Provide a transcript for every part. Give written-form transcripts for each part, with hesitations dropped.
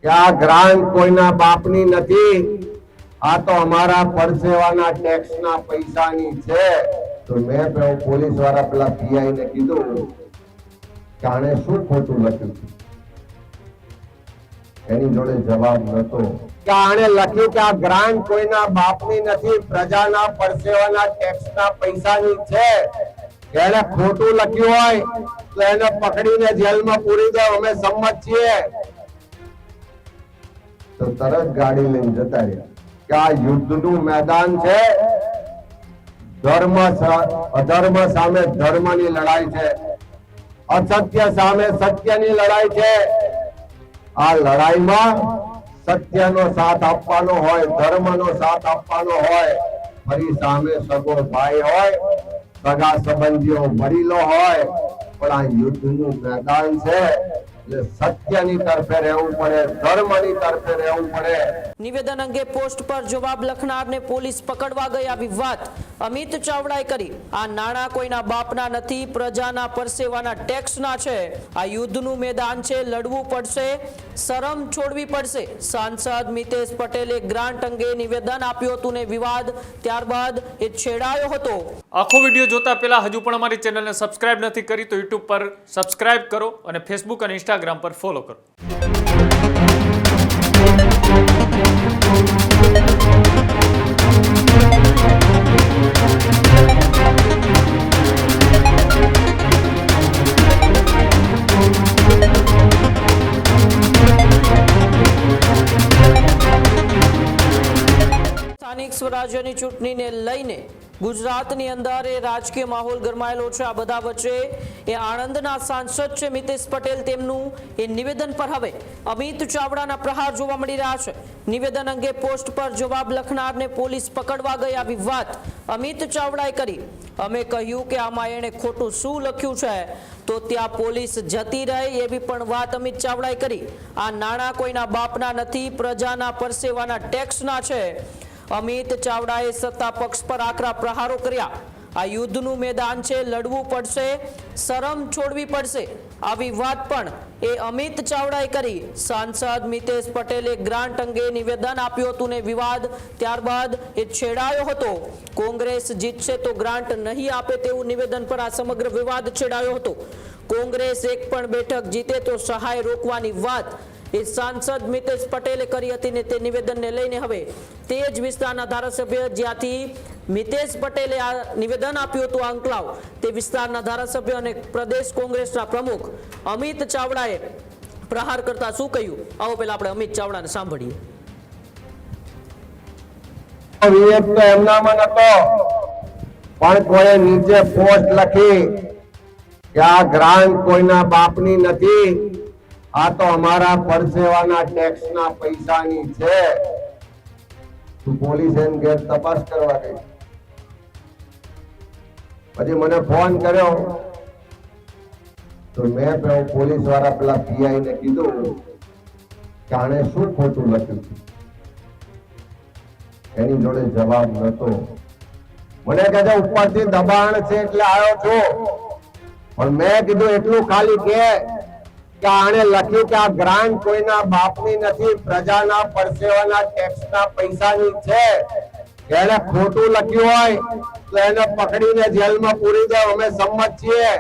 કે આ ગ્રાન્ટ કોઈના બાપની નથી, આ તો અમારા પરસેવાના ટેક્સના પૈસાની છે. તો મેં પોલીસ વાળા પેલા પીઆઈ ને કીધું કે આણે શું ખોટું લખ્યું? એની જોડે જવાબ નતો કે આણે લખ્યું કે આ ગ્રાન્ટ કોઈના બાપની નથી, પ્રજાના પરસેવાના ટેક્સના પૈસાની છે. એને ખોટું લખ્યું હોય તો એને પકડીને જેલમાં પૂરી દો, અમે સંમત છીએ. તો તરત ગાડી લઈને જતા રહ્યા કે આ યુદ્ધનું મેદાન છે. ધર્મ અધર્મ સામે ધર્મની લડાઈ છે, અસત્ય સામે સત્યની લડાઈ છે. આ લડાઈમાં સત્યનો સાથ આપવાનો હોય, ધર્મનો સાથ આપવાનો હોય, ફરી સામે સગો ભાઈ હોય, સગા સંબંધીઓ વડીલો હોય, પણ આ યુદ્ધનું મેદાન છે. સત્યની તરફે રહેવું પડે, ધર્મની તરફે રહેવું પડે. નિવેદન અંગે પોસ્ટ પર જવાબ લખનારને પોલીસ પકડવા ગઈ આવી વાત અમિત ચાવડાએ કરી. આ નાણાં કોઈના બાપના નથી, પ્રજાના પરસેવાના ટેક્સના છે. આ યુદ્ધનું મેદાન છે, લડવું પડશે, શરમ છોડવી પડશે. સાંસદ મિતેશ પટેલે ગ્રાન્ટ અંગે નિવેદન આપ્યું હતું ને વિવાદ ત્યારબાદ એ છેડાયો હતો. આખો વિડીયો જોતા પહેલા હજુ પણ અમારી ચેનલને સબસ્ક્રાઇબ નથી કરી તો યુટ્યુબ પર સબસ્ક્રાઇબ કરો અને ફેસબુક અને ઇન્સ્ટાગ્રામ પર ફોલો કરો. સ્થાનિક સ્વરાજ્યની ચૂંટણીને લઈને ગુજરાતની અંદર એ રાજકીય માહોલ ગરમાયેલો છે. આ બધા વચ્ચે એ આણંદના સાંસદ છે મિતેશ પટેલ, તેમનું એ નિવેદન પર હવે અમિત ચાવડાના પ્રહાર જોવા મળી રહ્યા છે. નિવેદન અંગે પોસ્ટ પર જવાબ લખનારને પોલીસ પકડવા ગઈ આવી વાત અમિત ચાવડાએ કરી. અમે કહ્યું કે આમાં એણે ખોટું શું લખ્યું છે તો ત્યાં પોલીસ જતી રહે, એવી પણ વાત અમિત ચાવડાએ કરી. આ નાણાં કોઈના બાપના નથી, પ્રજાના પરસેવાના ટેક્સના છે. અમિત ચાવડાએ સત્તા પક્ષ પર આકરા પ્રહારો કર્યા. આ યુદ્ધનું મેદાન છે, લડવું પડશે, શરમ છોડવી પડશે. આવી વાત પણ એ અમિત ચાવડાએ કરી. સાંસદ મિતેશ પટેલે ગ્રાન્ટ અંગે નિવેદન આપ્યું હતું ને વિવાદ ત્યારબાદ એ છેડાયો હતો. કોંગ્રેસ જીતશે તો ગ્રાન્ટ નહીં આપે તેવું નિવેદન પર આ સમગ્ર વિવાદ છેડાયો હતો. કોંગ્રેસ એક પણ બેઠક જીતે તો સહાય રોકવાની વાત એ સાંસદ મિતેશ પટેલે કરી હતી ને તે નિવેદનને લઈને હવે તે જ વિસ્તારના ધારાસભ્ય જ્યાંથી મિતેશ પટેલે આ નિવેદન આપ્યું હતું અંકલાવ, તે વિસ્તારના ધારાસભ્ય અને પ્રદેશ કોંગ્રેસના પ્રમુખ અમિત ચાવડાએ પ્રહાર કરતા શું કહ્યું, આવો પહેલા આપણે અમિત ચાવડાને સાંભળીએ. વિવેક તો એમનામાં નતો, પણ કોઈ નીચે પોસ્ટ લખી કે આ ગ્રાન્ટ કોઈના બાપની નથી, આ તો અમારા પરસેવાના ટેક્સના પૈસાની છે. પોલીસ એમ ઘેર તપાસ કરવા ગઈ. પછી મને ફોન કર્યો તો મેં પોલીસ વાળા પેલા પીઆઈ ને કીધું કે આણે શું ખોટું લખ્યું? એની જોડે જવાબ નતો. મને કહે છે ઉપરથી દબાણ છે એટલે આવ્યો છું, પણ મેં કીધું એટલું ખાલી કે આણે લખ્યું કે આ ગ્રાન્ટ કોઈના બાપની નથી, પ્રજાના પરસેવાના ટેક્સના પૈસાની છે. એને ખોટું લખ્યું હોય તો એને પકડીને જેલમાં પૂરી દો, અમે સંમત છીએ.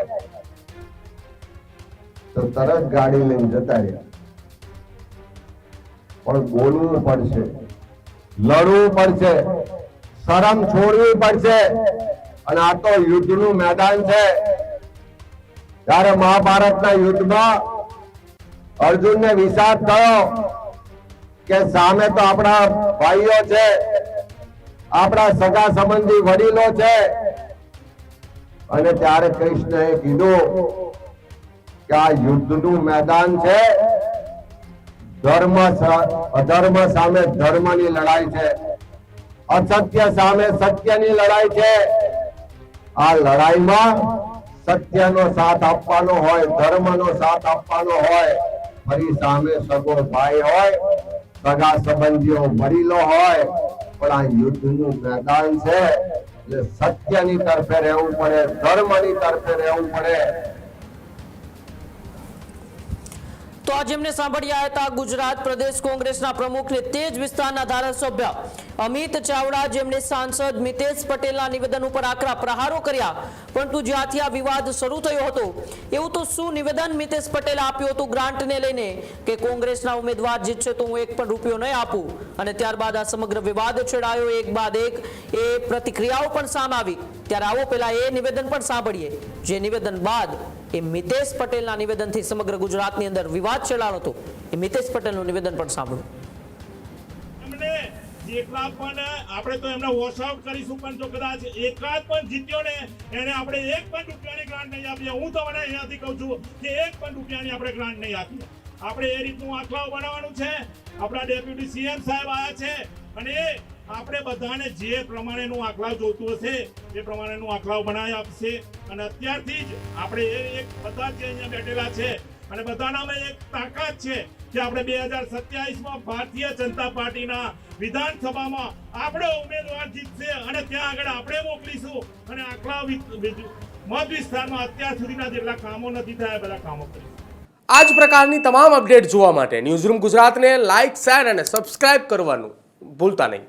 તો તરત ગાડી લઈને જતા રહ્યા. પણ બોલવું પડશે, લડવું પડશે, શરમ છોડવી પડશે. અને આ તો યુદ્ધનું મેદાન છે. ત્યારે મહાભારતના યુદ્ધમાં અર્જુનને વિષાદ થયો કે સામે તો આપણા ભાઈઓ છે, આપણા સગા સંબંધી વડીલો છે. અને ત્યારે કૃષ્ણએ કીધું કે આ યુદ્ધનું મેદાન છે, ધર્મ અધર્મ સામે ધર્મની લડાઈ છે, અસત્ય સામે સત્યની લડાઈ છે. આ લડાઈમાં સત્યનો સાથ આપવાનો હોય, ધર્મનો સાથ આપવાનો હોય, ફરી સામે સગો ભાઈ હોય, સગા સંબંધીઓ વડીલો હોય, પણ આ યુદ્ધનું મેદાન છે. એટલે સત્યની તરફે રહેવું પડે, ધર્મની તરફે રહેવું પડે. તો તો આજે એમને સાંભળ્યા હતા ગુજરાત પ્રદેશ કોંગ્રેસના પ્રમુખ ને તે જ વિસ્તારના ધારાસભ્ય અમિત ચાવડા, જેમણે સાંસદ મિતેશ પટેલના નિવેદન ઉપર આકરા પ્રહારો કર્યા. પરંતુ જ્યાંથી આ વિવાદ શરૂ થયો હતો, એવું તો શું નિવેદન મિતેશ પટેલે આપ્યું હતું ગ્રાન્ટને લઈને કે કોંગ્રેસના ઉમેદવાર જીતશે તો હું એક પણ રૂપિયો નહીં આપું, અને ત્યારબાદ આ સમગ્ર વિવાદ છેડાયો. એક બાદ એક એ પ્રતિક્રિયાઓ પણ સામે આવી. ત્યારે આવો પહેલા એ નિવેદન પણ સાંભળીએ, જે નિવેદન બાદ એ મિતેશ પટેલના નિવેદનથી સમગ્ર ગુજરાતની અંદર વિવાદ છેડાયો હતો. એ મિતેશ પટેલનું નિવેદન પણ સાંભળો. જેટલા પણ આપણે તો એમને વોશ આઉટ કરીશું, પણ જો કદાચ એકાદ પણ જીત્યો ને એને આપણે એક પણ રૂપિયાની ગ્રાન્ટ નહીં આપીએ. હું તમને અહીંયાથી કહું છું કે એક પણ રૂપિયાની આપણે ગ્રાન્ટ નહીં આપીએ. આપણે એ રીતનું આંકડાઓ બનાવવાનું છે. આપણા ડેપ્યુટી સીએમ સાહેબ આવ્યા છે અને આપણે બધાને જે પ્રમાણેનું આંકડાઓ જોતું હશે એ પ્રમાણેનું આંકડાઓ બનાવી આપશે. અને અત્યારથી જ આપણે એક બધા જે અહીંયા બેઠેલા છે અને બધાનામાં એક તાકાત છે કે આપણે 2027માં ભારતીય જનતા પાર્ટીના વિધાનસભામાં આપણો ઉમેદવાર જીતશે અને ત્યાં આગળ આપણે મોકલીશું અને આટલા મત વિસ્તારમાં અત્યાર સુધીના જેટલા કામો નથી થયા બધા કામો કરીશું. આ જ પ્રકારની તમામ અપડેટ જોવા માટે ન્યૂઝરૂમ ગુજરાતને લાઇક, શેર અને સબસ્ક્રાઇબ કરવાનું ભૂલતા નહીં.